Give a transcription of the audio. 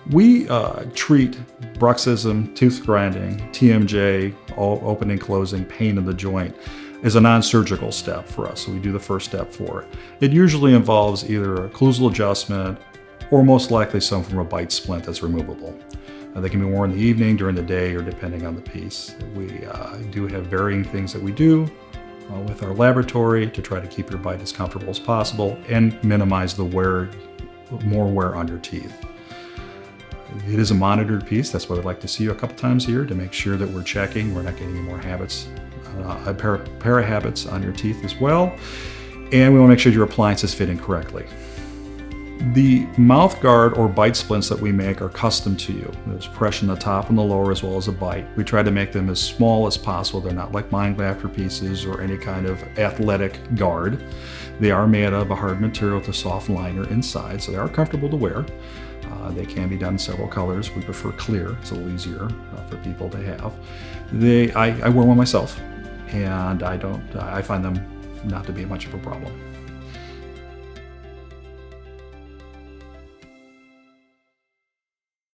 We treat bruxism, tooth grinding, TMJ, opening, closing, pain in the joint as a non-surgical step for us. So we do the first step for it. It usually involves either a occlusal adjustment or most likely some from a bite splint that's removable. They can be worn in the evening, during the day, or depending on the piece. We do have varying things that we do with our laboratory to try to keep your bite as comfortable as possible and minimize the more wear on your teeth. It is a monitored piece. That's why we'd like to see you a couple times a year to make sure that we're checking, we're not getting any more habits, para-habits on your teeth as well. And we want to make sure your appliances fit in correctly. The mouth guard or bite splints that we make are custom to you. There's pressure in the top and the lower as well as a bite. We try to make them as small as possible. They're not like mind grafter pieces or any kind of athletic guard. They are made of a hard material with a soft liner inside, so they are comfortable to wear. They can be done in several colors. We prefer clear. It's a little easier for people to have. I wear one myself, and I find them not to be much of a problem.